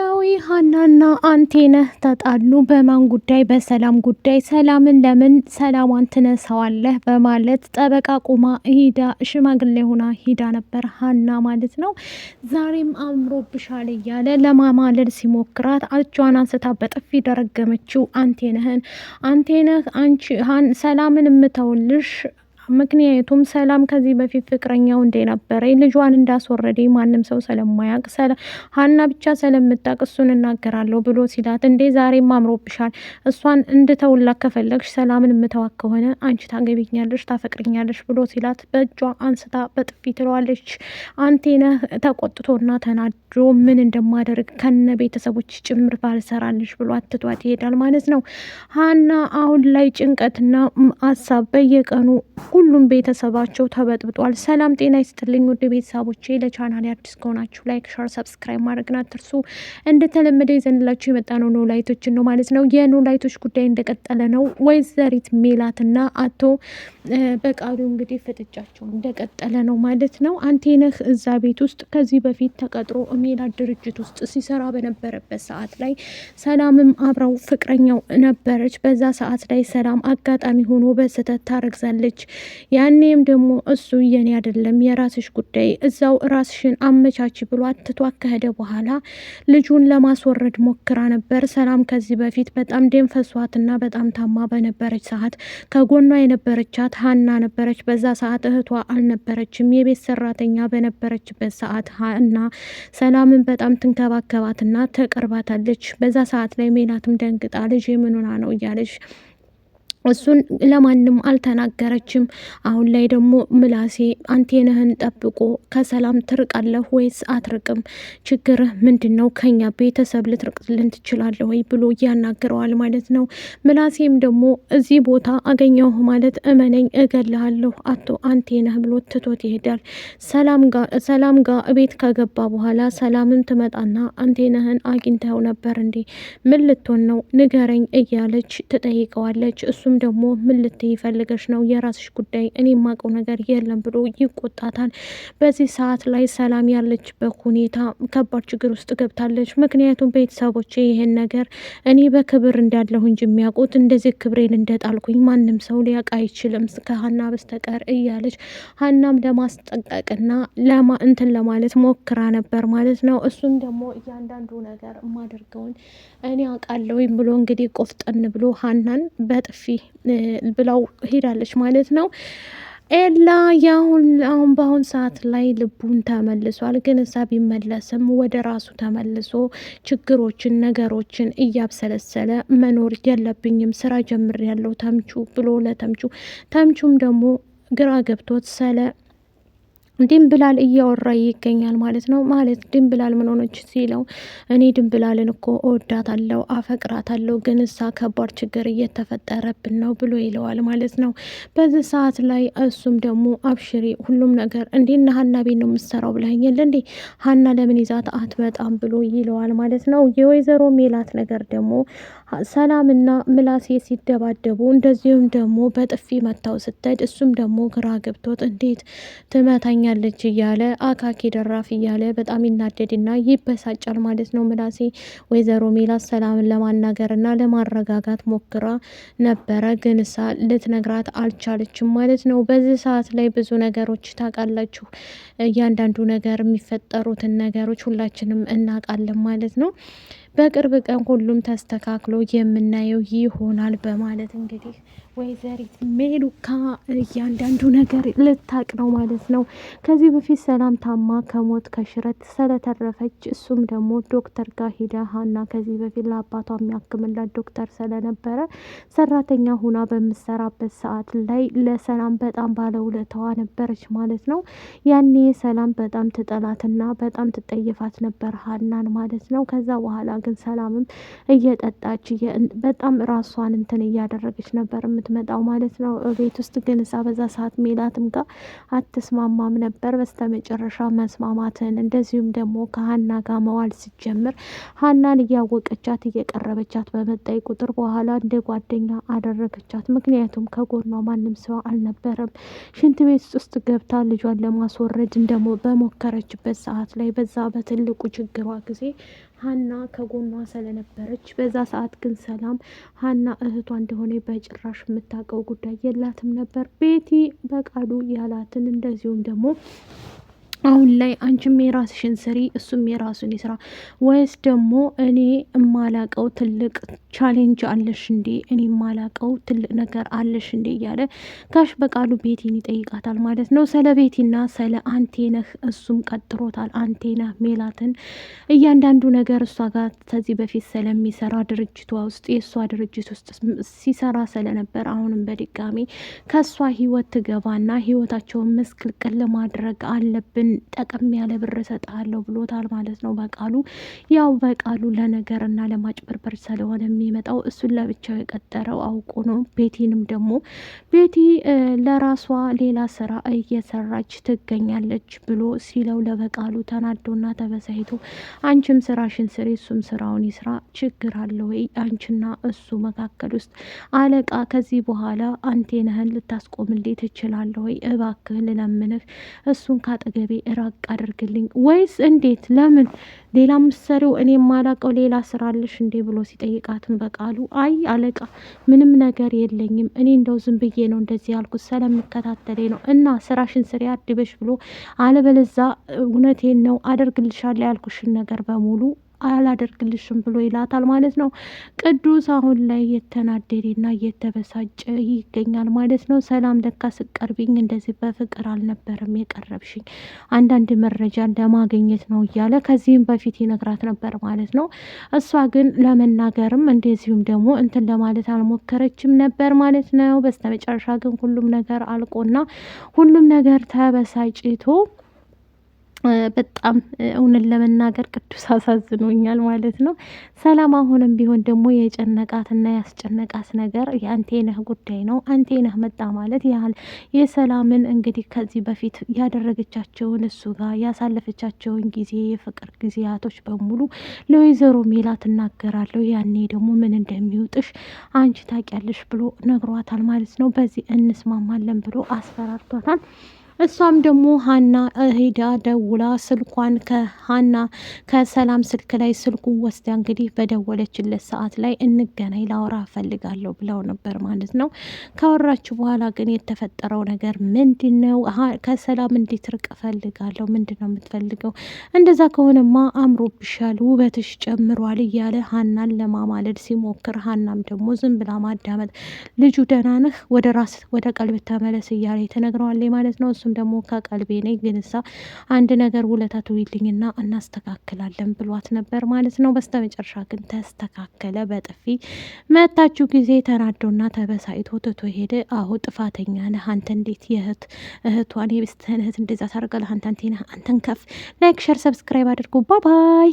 ኖላዊ ሀናና አንቴነህ ተጣሉ። በማን ጉዳይ? በሰላም ጉዳይ። ሰላምን ለምን ሰላሟን ትነሳዋለህ በማለት ጠበቃ ቁማ ሂዳ ሽማግሌ ሆና ሂዳ ነበር ሀና ማለት ነው። ዛሬም አምሮብሻል እያለ ለማማለል ሲሞክራት እጇን አንስታ በጥፊ ደረገመችው አንቴነህን። አንቴነህ አንቺ ሰላምን የምተውልሽ ምክንያቱም ሰላም ከዚህ በፊት ፍቅረኛው እንደነበረ ልጇን እንዳስወረደ ማንም ሰው ስለማያውቅ ሀና ብቻ ስለምታውቅ እሱን እናገራለሁ ብሎ ሲላት፣ እንዴ ዛሬም አምሮብሻል፣ እሷን እንድተውላት ከፈለግሽ ሰላምን የምተዋት ከሆነ አንቺ ታገቢኛለሽ፣ ታፈቅርኛለሽ ብሎ ሲላት በእጇ አንስታ በጥፊ ትለዋለች። አንቴነህ ተቆጥቶና ተናዶ ምን እንደማደርግ ከነ ቤተሰቦች ጭምር ባልሰራልሽ ብሎ አትቷት ይሄዳል ማለት ነው። ሀና አሁን ላይ ጭንቀትና ሀሳብ በየቀኑ ሁሉም ቤተሰባቸው ተበጥብጧል። ሰላም ጤና ይስጥልኝ ውድ ቤተሰቦቼ፣ ለቻናል አዲስ ከሆናችሁ ላይክ፣ ሸር፣ ሰብስክራይብ ማድረግን አትርሱ። እንደተለመደ ይዘንላችሁ የመጣ ነው ኖላይቶችን ነው ማለት ነው። የኖላይቶች ጉዳይ እንደቀጠለ ነው። ወይዘሪት ሜላትና አቶ በቃሉ እንግዲህ ፍጥጫቸው እንደቀጠለ ነው ማለት ነው። አንቴነህ እዛ ቤት ውስጥ ከዚህ በፊት ተቀጥሮ ሜላት ድርጅት ውስጥ ሲሰራ በነበረበት ሰዓት ላይ ሰላምም አብረው ፍቅረኛው ነበረች። በዛ ሰዓት ላይ ሰላም አጋጣሚ ሆኖ በስህተት ታረግዛለች። ያኔም ደግሞ እሱ የኔ አይደለም የራስሽ ጉዳይ እዛው ራስሽን አመቻች ብሎ አትቷ ከሄደ በኋላ ልጁን ለማስወረድ ሞክራ ነበር። ሰላም ከዚህ በፊት በጣም ደም ፈሷትና በጣም ታማ በነበረች ሰዓት ከጎኗ የነበረቻት ሀና ነበረች። በዛ ሰዓት እህቷ አልነበረችም። የቤት ሰራተኛ በነበረችበት ሰዓት ሀና ሰላምን በጣም ትንከባከባትና ተቀርባታለች። በዛ ሰዓት ላይ ሜላትም ደንግጣ ልጅ ምን ሆና ነው እያለች እሱን ለማንም አልተናገረችም። አሁን ላይ ደግሞ ምላሴ አንቴነህን ጠብቆ ከሰላም ትርቃለህ ወይስ አትርቅም? ችግርህ ምንድን ነው? ከኛ ቤተሰብ ልትርቅልን ትችላለህ ወይ ብሎ እያናግረዋል ማለት ነው። ምላሴም ደግሞ እዚህ ቦታ አገኘሁ ማለት እመነኝ እገልሃለሁ አቶ አንቴነህ ብሎ ትቶት ይሄዳል። ሰላም ጋር ቤት ከገባ በኋላ ሰላምም ትመጣና አንቴነህን አግኝተው ነበር እንዴ? ምን ልትሆን ነው ንገረኝ እያለች ትጠይቀዋለች። እሱም ደግሞ ምን ልትይ ፈልገሽ ነው? የራስሽ ጉዳይ፣ እኔ የማውቀው ነገር የለም ብሎ ይቆጣታል። በዚህ ሰዓት ላይ ሰላም ያለችበት ሁኔታ ከባድ ችግር ውስጥ ገብታለች። ምክንያቱም ቤተሰቦቼ ይሄን ነገር እኔ በክብር እንዳለሁ እንጂ የሚያውቁት እንደዚህ ክብሬን እንደጣልኩኝ ማንም ሰው ሊያውቅ አይችልም ከሀና በስተቀር እያለች ሀናም ለማስጠንቀቅና እንትን ለማለት ሞክራ ነበር ማለት ነው። እሱም ደግሞ እያንዳንዱ ነገር የማደርገውን እኔ አውቃለሁ ብሎ እንግዲህ ቆፍጠን ብሎ ሀናን በጥፊ ብላው ሄዳለች ማለት ነው። ኤላ አሁን በአሁን ሰዓት ላይ ልቡን ተመልሷል። ግን እዛ ቢመለስም ወደ ራሱ ተመልሶ ችግሮችን ነገሮችን እያብሰለሰለ መኖር የለብኝም ስራ ጀምር ያለው ተምቹ ብሎ ተምቹም ደግሞ ግራ ገብቶት ድንብላል እያወራ ይገኛል ማለት ነው። ማለት ድንብላል ምን ሆነች ሲለው እኔ ድንብላልን እኮ እወዳታለሁ አፈቅራታለሁ፣ ግን እሳ ከባድ ችግር እየተፈጠረብን ነው ብሎ ይለዋል ማለት ነው። በዚህ ሰዓት ላይ እሱም ደግሞ አብሽሪ ሁሉም ነገር እንዴ እና ሀና ቤት ነው የምትሰራው ብለኸኛል እንዴ? ሀና ለምን ይዛት አትመጣም ብሎ ይለዋል ማለት ነው። የወይዘሮ ሜላት ነገር ደግሞ ሰላምና ምላሴ ሲደባደቡ እንደዚሁም ደግሞ በጥፊ መታው ስትሄድ እሱም ደግሞ ግራ ገብቶት እንዴት ትመታኛለች እያለ አካኪ ደራፍ እያለ በጣም ይናደድና ይበሳጫል ማለት ነው። ምላሴ ወይዘሮ ሜላት ሰላምን ለማናገርና ለማረጋጋት ሞክራ ነበረ፣ ግን እሳ ልትነግራት አልቻለችም ማለት ነው። በዚህ ሰዓት ላይ ብዙ ነገሮች ታውቃላችሁ፣ እያንዳንዱ ነገር የሚፈጠሩትን ነገሮች ሁላችንም እናውቃለን ማለት ነው። በቅርብ ቀን ሁሉም ተስተካክሎ የምናየው ይሆናል በማለት እንግዲህ ወይዘሪት ሜሉካ እያንዳንዱ ነገር ልታቅ ነው ማለት ነው። ከዚህ በፊት ሰላም ታማ ከሞት ከሽረት ስለተረፈች እሱም ደግሞ ዶክተር ጋር ሂዳ ሀና ከዚህ በፊት ለአባቷ የሚያክምላት ዶክተር ስለነበረ ሰራተኛ ሁና በምሰራበት ሰዓት ላይ ለሰላም በጣም ባለውለታዋ ነበረች ማለት ነው። ያኔ ሰላም በጣም ትጠላትና በጣም ትጠየፋት ነበር ሀናን ማለት ነው። ከዛ በኋላ ግን ሰላምም እየጠጣች በጣም ራሷን እንትን እያደረገች ነበር የምትመጣው ማለት ነው ቤት ውስጥ። ግን እዛ በዛ ሰዓት ሜላትም ጋር አትስማማም ነበር። በስተመጨረሻ መስማማትን እንደዚሁም ደግሞ ከሀና ጋር መዋል ሲጀምር ሀናን እያወቀቻት እየቀረበቻት በመጣይ ቁጥር በኋላ እንደ ጓደኛ አደረገቻት። ምክንያቱም ከጎኗ ማንም ሰው አልነበረም። ሽንት ቤት ውስጥ ገብታ ልጇን ለማስወረድ በሞከረችበት ሰዓት ላይ በዛ በትልቁ ችግሯ ጊዜ ሀና ከጎኗ ስለነበረች በዛ ሰዓት ግን ሰላም ሀና እህቷ እንደሆነ በጭራሽ የምታውቀው ጉዳይ የላትም ነበር። ቤቲ በቃሉ ያላትን እንደዚሁም ደግሞ አሁን ላይ አንቺም የራስሽን ስሪ እሱም የራሱን ይስራ፣ ወይስ ደግሞ እኔ እማላቀው ትልቅ ቻሌንጅ አለሽ እንዴ? እኔ እማላቀው ትልቅ ነገር አለሽ እንዴ? እያለ ጋሽ በቃሉ ቤቲን ይጠይቃታል ማለት ነው። ስለ ቤቲና ስለ አንቴነህ እሱም ቀጥሮታል። አንቴነህ ሜላትን እያንዳንዱ ነገር እሷ ጋር ከዚህ በፊት ስለሚሰራ ድርጅቷ ውስጥ የእሷ ድርጅት ውስጥ ሲሰራ ስለነበር አሁንም በድጋሚ ከእሷ ህይወት ትገባና ህይወታቸውን መስቅልቅል ለማድረግ አለብን፣ ጠቀም ያለ ብር እሰጥሃለሁ ብሎታል ማለት ነው በቃሉ። ያው በቃሉ ለነገርና ለማጭበርበር ስለሆነ የሚመጣው እሱን ለብቻው የቀጠረው አውቆ ነው። ቤቲንም ደግሞ ቤቲ ለራሷ ሌላ ስራ እየሰራች ትገኛለች ብሎ ሲለው ለበቃሉ ተናዶና ተበሳይቶ አንቺም ስራሽን ስሪ እሱም ስራውን ይስራ፣ ችግር አለ ወይ አንቺና እሱ መካከል ውስጥ? አለቃ ከዚህ በኋላ አንቴነህን ልታስቆምልኝ ትችላለህ ወይ? እባክህ ልለምንህ እሱን ካጠገቤ ራቅ አድርግልኝ። ወይስ እንዴት? ለምን ሌላ ምሰሪው እኔ የማላቀው ሌላ ስራ አለሽ እንዴ ብሎ ሲጠይቃትም በቃሉ አይ አለቃ ምንም ነገር የለኝም፣ እኔ እንደው ዝም ብዬ ነው እንደዚህ ያልኩት ስለምከታተለኝ ነው፣ እና ስራሽን ስሪ አድበሽ ብሎ አለበለዛ እውነቴን ነው አደርግልሻለሁ ያልኩሽን ነገር በሙሉ አላደርግልሽም ብሎ ይላታል ማለት ነው። ቅዱስ አሁን ላይ የተናደደና እየተበሳጨ ይገኛል ማለት ነው። ሰላም ለካ ስቀርቢኝ እንደዚህ በፍቅር አልነበረም የቀረብሽኝ፣ አንዳንድ መረጃ ለማግኘት ነው እያለ ከዚህም በፊት ይነግራት ነበር ማለት ነው። እሷ ግን ለመናገርም እንደዚሁም ደግሞ እንትን ለማለት አልሞከረችም ነበር ማለት ነው። በስተመጨረሻ ግን ሁሉም ነገር አልቆና ሁሉም ነገር ተበሳጭቶ በጣም እውነት ለመናገር ቅዱስ አሳዝኖኛል ማለት ነው። ሰላም አሁንም ቢሆን ደግሞ የጨነቃትና ያስጨነቃት ነገር የአንቴነህ ጉዳይ ነው። አንቴነህ መጣ ማለት ያህል የሰላምን እንግዲህ ከዚህ በፊት ያደረገቻቸውን እሱ ጋር ያሳለፈቻቸውን ጊዜ የፍቅር ጊዜያቶች በሙሉ ለወይዘሮ ሜላት ትናገራለሁ፣ ያኔ ደግሞ ምን እንደሚውጥሽ አንቺ ታውቂያለሽ ብሎ ነግሯታል ማለት ነው። በዚህ እንስማማለን ብሎ አስፈራርቷታል። እሷም ደግሞ ሀና ሄዳ ደውላ ስልኳን ከሀና ከሰላም ስልክ ላይ ስልኩን ወስዳ እንግዲህ በደወለችለት ሰዓት ላይ እንገናኝ ላወራ እፈልጋለሁ ብለው ነበር ማለት ነው። ካወራችሁ በኋላ ግን የተፈጠረው ነገር ምንድን ነው? ከሰላም እንድትርቅ እፈልጋለሁ። ምንድን ነው የምትፈልገው? እንደዛ ከሆነማ አምሮብሻል፣ ውበትሽ ጨምሯል እያለ ሀናን ለማማለድ ሲሞክር ሀናም ደግሞ ዝም ብላ ማዳመጥ፣ ልጁ ደህና ነህ፣ ወደ ራስ ወደ ቀልብ ተመለስ እያለ ትነግረዋለች ማለት ነው። እሱም ደግሞ ከቀልቤ ነኝ ግን እሳ አንድ ነገር ውለታ ትውይልኝና እናስተካክላለን ብሏት ነበር ማለት ነው። በስተ መጨረሻ ግን ተስተካከለ። በጥፊ መታችሁ ጊዜ ተናዶና ተበሳይቶ ትቶ ሄደ። አሁ ጥፋተኛ ነህ አንተ፣ እንዴት እህቷን የቤስትህን እህት እንደዛ ታደርጋለህ? አንተን ከፍ ላይክ ሸር ሰብስክራይብ አድርጉ። ባባይ